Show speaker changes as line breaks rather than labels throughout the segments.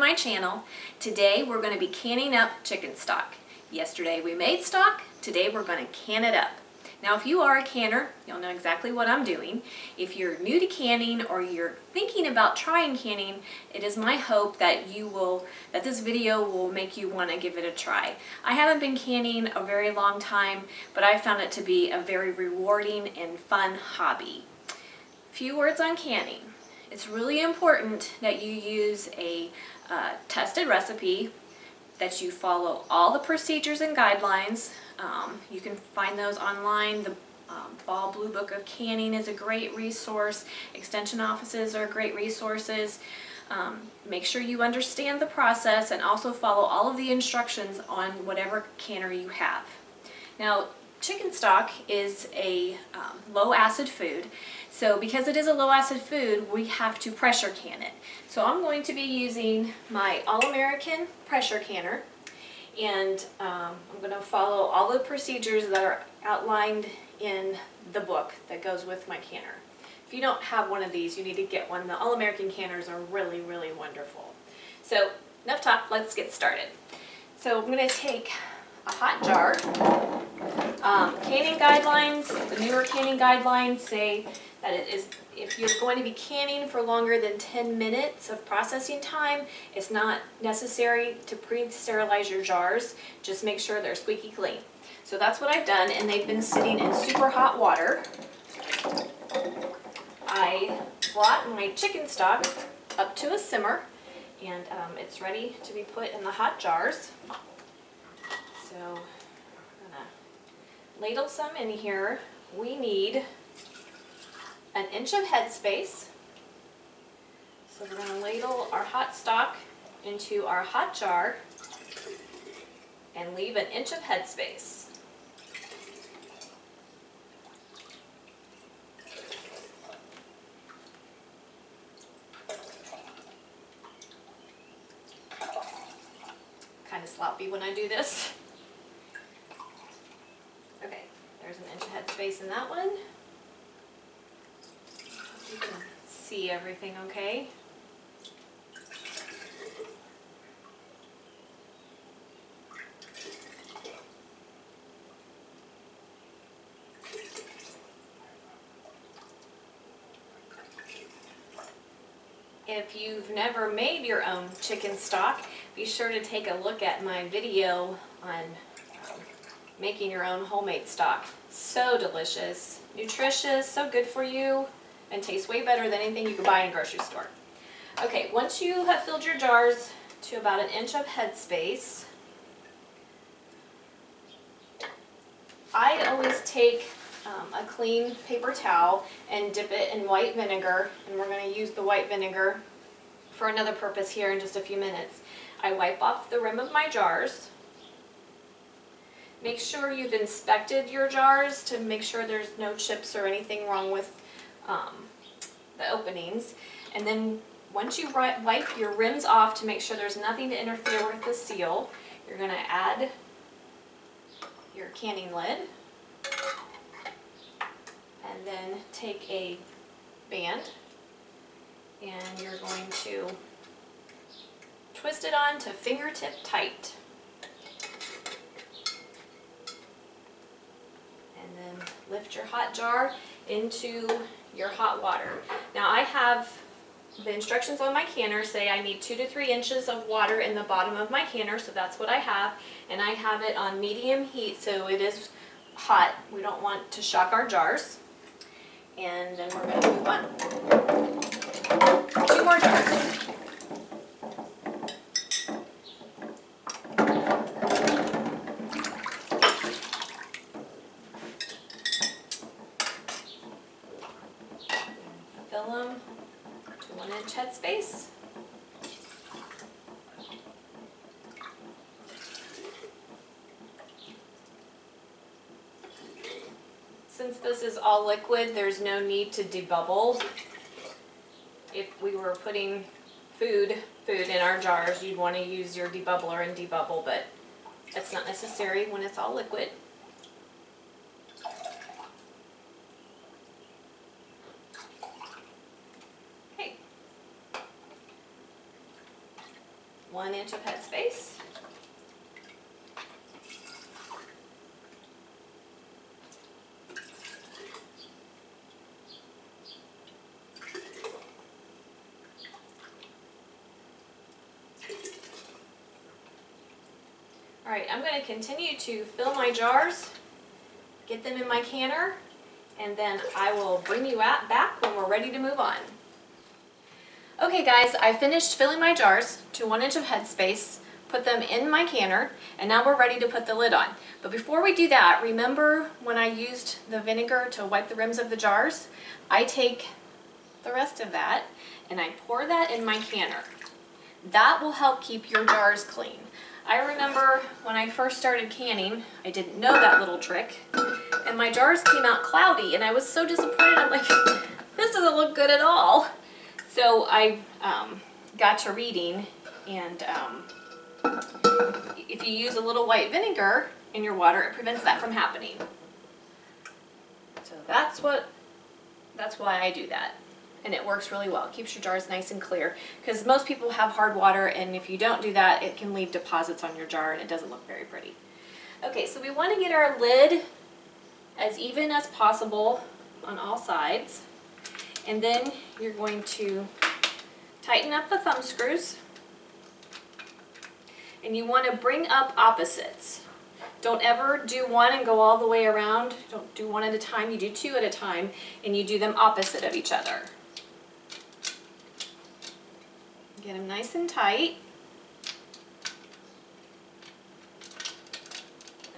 my channel. Today we're going to be canning up chicken stock. Yesterday we made stock, today we're going to can it up. Now if you are a canner, you'll know exactly what I'm doing. If you're new to canning or you're thinking about trying canning, it is my hope that this video will make you want to give it a try. I haven't been canning a very long time, but I found it to be a very rewarding and fun hobby. Few words on canning. It's really important that you use a tested recipe, that you follow all the procedures and guidelines. You can find those online. The Ball Blue Book of Canning is a great resource. Extension offices are great resources. Make sure you understand the process and also follow all of the instructions on whatever canner you have. Now, chicken stock is a low acid food, so because it is a low acid food, we have to pressure can it. So I'm going to be using my All-American pressure canner, and I'm going to follow all the procedures that are outlined in the book that goes with my canner. If you don't have one of these, you need to get one. The All-American canners are really, really wonderful. So enough talk, let's get started. So I'm going to take a hot jar. Canning guidelines, the newer canning guidelines say that it is, if you're going to be canning for longer than 10 minutes of processing time, it's not necessary to pre-sterilize your jars. Just make sure they're squeaky clean. So that's what I've done, and they've been sitting in super hot water. I brought my chicken stock up to a simmer, and it's ready to be put in the hot jars. So I'm gonna ladle some in here. We need an inch of headspace. So we're gonna ladle our hot stock into our hot jar and leave an inch of headspace. Kind of sloppy when I do this. Okay, there's an inch of headspace in that one. You can see everything okay. If you've never made your own chicken stock, be sure to take a look at my video on making your own homemade stock. So delicious, nutritious, so good for you, and tastes way better than anything you can buy in a grocery store. Okay, once you have filled your jars to about an inch of headspace, I always take a clean paper towel and dip it in white vinegar, and we're going to use the white vinegar for another purpose here in just a few minutes. I wipe off the rim of my jars. Make sure you've inspected your jars to make sure there's no chips or anything wrong with the openings. And then once you wipe your rims off to make sure there's nothing to interfere with the seal, you're going to add your canning lid. And then take a band and you're going to twist it on to fingertip tight. And then lift your hot jar into your hot water. Now I have the instructions on my canner say I need 2 to 3 inches of water in the bottom of my canner, so that's what I have. And I have it on medium heat, so it is hot. We don't want to shock our jars. And then we're going to move on. 2 more jars. Fill them to 1 inch headspace. Since this is all liquid, there's no need to debubble. If we were putting food in our jars, you'd want to use your debubbler and debubble, but that's not necessary when it's all liquid. Okay. inch of headspace. All right, I'm going to continue to fill my jars, get them in my canner, and then I will bring you back when we're ready to move on. Okay guys, I finished filling my jars to 1 inch of headspace, put them in my canner, and now we're ready to put the lid on. But before we do that, remember when I used the vinegar to wipe the rims of the jars? I take the rest of that and I pour that in my canner. That will help keep your jars clean. I remember when I first started canning, I didn't know that little trick, and my jars came out cloudy, and I was so disappointed. I'm like, this doesn't look good at all. So I got to reading, and if you use a little white vinegar in your water, it prevents that from happening. So that's why I do that. And it works really well. It keeps your jars nice and clear, because most people have hard water, and if you don't do that, it can leave deposits on your jar and it doesn't look very pretty. Okay, so we want to get our lid as even as possible on all sides, and then you're going to tighten up the thumb screws, and you want to bring up opposites. Don't ever do one and go all the way around. Don't do one at a time. You do two at a time, and you do them opposite of each other. Get them nice and tight.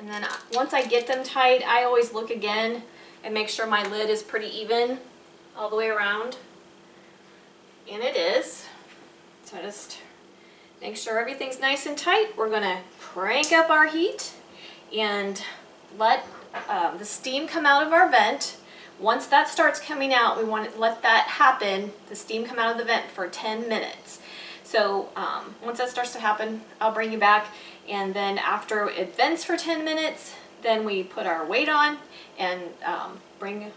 And then once I get them tight, I always look again and make sure my lid is pretty even all the way around. And it is. So just make sure everything's nice and tight. We're going to crank up our heat and let the steam come out of our vent. Once that starts coming out, we want to let that happen, the steam come out of the vent for 10 minutes. So once that starts to happen, I'll bring you back, and then after it vents for 10 minutes, then we put our weight on and bring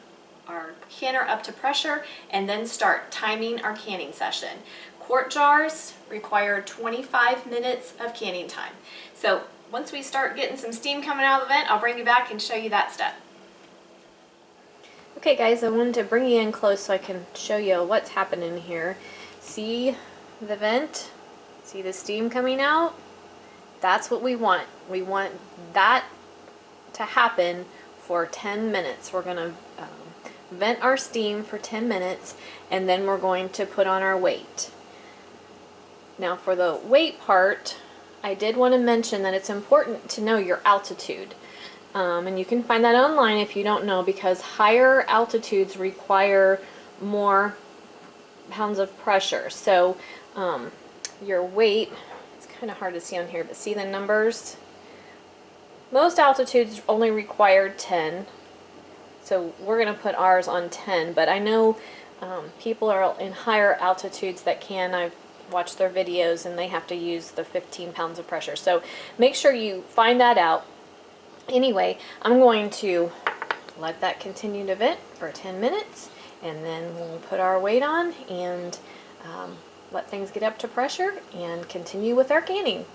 our canner up to pressure, and then start timing our canning session. Quart jars require 25 minutes of canning time. So once we start getting some steam coming out of the vent, I'll bring you back and show you that step. Okay guys, I wanted to bring you in close so I can show you what's happening here. See the vent? See the steam coming out? That's what we want. We want that to happen for 10 minutes. We're going to vent our steam for 10 minutes, and then we're going to put on our weight. Now for the weight part, I did want to mention that it's important to know your altitude. And you can find that online if you don't know, because higher altitudes require more pounds of pressure. So your weight, it's kind of hard to see on here, but see the numbers? Most altitudes only require 10. So we're going to put ours on 10, but I know people are in higher altitudes that can. I've watched their videos and they have to use the 15 pounds of pressure. So make sure you find that out. Anyway, I'm going to let that continue to vent for 10 minutes, and then we'll put our weight on and let things get up to pressure and continue with our canning.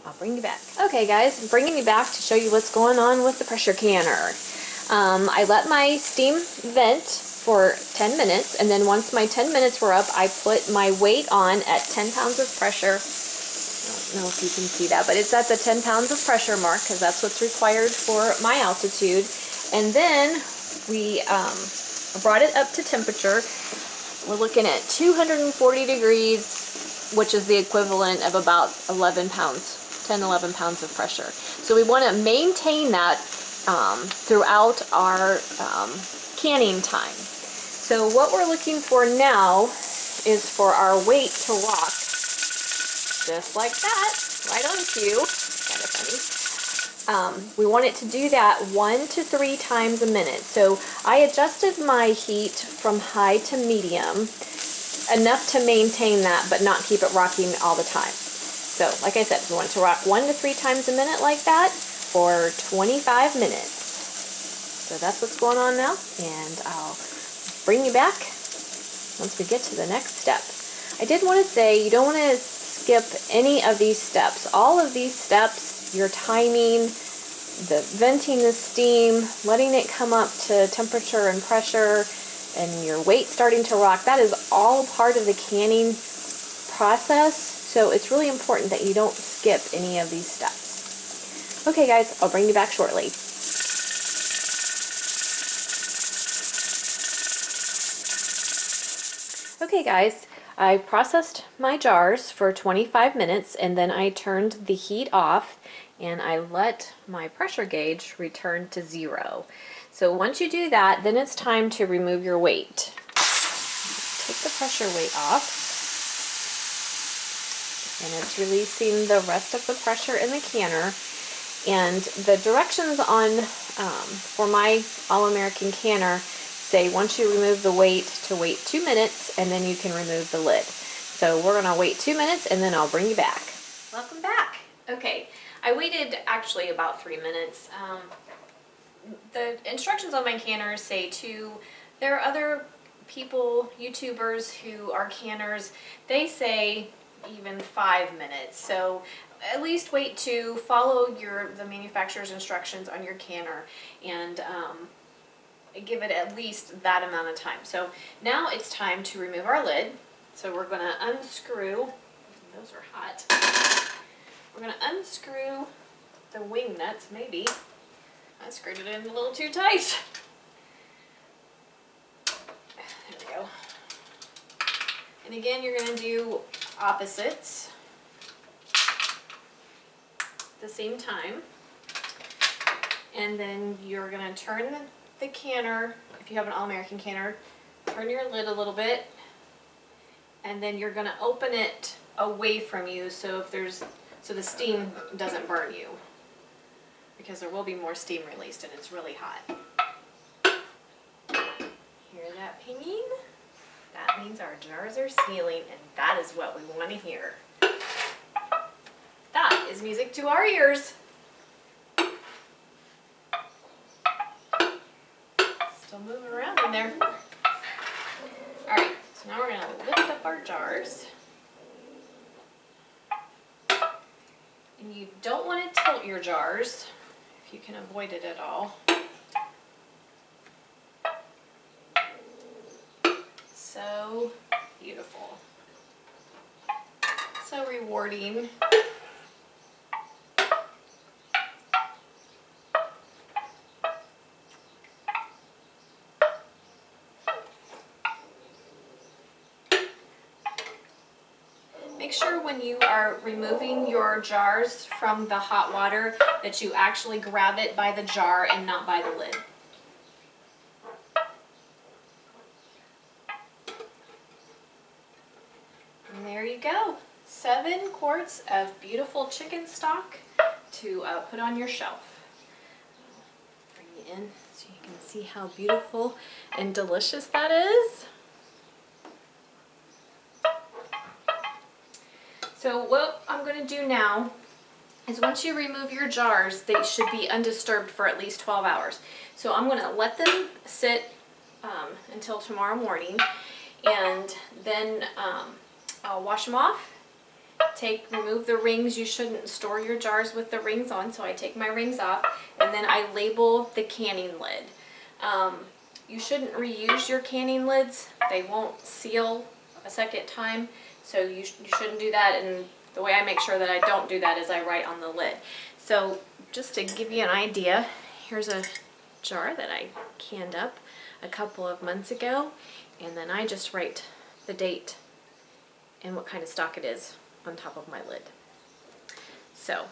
I'll bring you back. Okay guys, I'm bringing you back to show you what's going on with the pressure canner. I let my steam vent for 10 minutes, and then once my 10 minutes were up, I put my weight on at 10 pounds of pressure. I don't know if you can see that, but it's at the 10 pounds of pressure mark, because that's what's required for my altitude. And then we brought it up to temperature. We're looking at 240 degrees, which is the equivalent of about 11 pounds, 10, 11 pounds of pressure. So we want to maintain that throughout our canning time. So what we're looking for now is for our weight to rock just like that, right on cue. Kind of funny. We want it to do that 1 to 3 times a minute. So I adjusted my heat from high to medium enough to maintain that, but not keep it rocking all the time. So like I said, we want it to rock 1 to 3 times a minute like that for 25 minutes. So that's what's going on now, and I'll bring you back once we get to the next step. I did want to say you don't want to skip any of these steps. All of these steps, your timing, the venting the steam, letting it come up to temperature and pressure, and your weight starting to rock, that is all part of the canning process. So it's really important that you don't skip any of these steps. Okay guys, I'll bring you back shortly. Okay guys, I processed my jars for 25 minutes and then I turned the heat off and I let my pressure gauge return to 0. So once you do that, then it's time to remove your weight. Take the pressure weight off and it's releasing the rest of the pressure in the canner. And the directions on for my All-American canner say once you remove the weight to wait 2 minutes and then you can remove the lid. So we're gonna wait 2 minutes and then I'll bring you back. Welcome back. Okay, I waited actually about 3 minutes. The instructions on my canner say there are other people, YouTubers who are canners, they say even 5 minutes. So at least wait to follow the manufacturer's instructions on your canner and give it at least that amount of time. So now it's time to remove our lid. So we're gonna unscrew, those are hot. We're gonna unscrew the wing nuts, maybe. I screwed it in a little too tight. There we go. And again, you're gonna do opposites at the same time. And then you're gonna turn the canner, if you have an All-American canner, turn your lid a little bit, and then you're gonna open it away from you so the steam doesn't burn you, because there will be more steam released and it's really hot. Hear that pinging? That means our jars are sealing, and that is what we want to hear. That is music to our ears. Still moving around in there. Alright, so now we're going to lift up our jars. And you don't want to tilt your jars if you can avoid it at all. So beautiful. So rewarding. Make sure when you are removing your jars from the hot water that you actually grab it by the jar and not by the lid. And there you go. 7 quarts of beautiful chicken stock to put on your shelf. Bring it in so you can see how beautiful and delicious that is. So what I'm going to do now is once you remove your jars, they should be undisturbed for at least 12 hours. So I'm going to let them sit until tomorrow morning, and then I'll wash them off, remove the rings. You shouldn't store your jars with the rings on, so I take my rings off, and then I label the canning lid. You shouldn't reuse your canning lids. They won't seal a second time. So you shouldn't do that, and the way I make sure that I don't do that is I write on the lid. So just to give you an idea, here's a jar that I canned up a couple of months ago, and then I just write the date and what kind of stock it is on top of my lid. So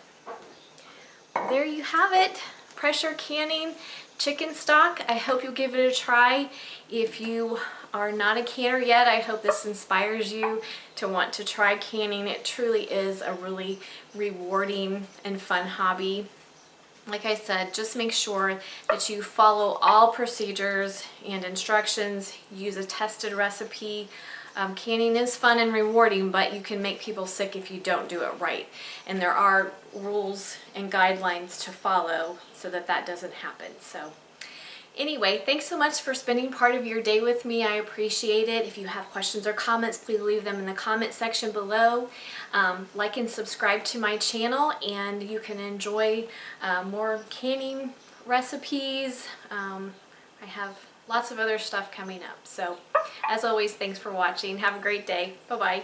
there you have it, pressure canning chicken stock. I hope you'll give it a try. If you are not a canner yet, I hope this inspires you to want to try canning. It truly is a really rewarding and fun hobby. Like I said, just make sure that you follow all procedures and instructions. Use a tested recipe. Canning is fun and rewarding, but you can make people sick if you don't do it right. And there are rules and guidelines to follow so that that doesn't happen. So Anyway, thanks so much for spending part of your day with me. I appreciate it. If you have questions or comments, please leave them in the comment section below. Like and subscribe to my channel, and you can enjoy more canning recipes. I have lots of other stuff coming up. So, as always, thanks for watching. Have a great day. Bye-bye.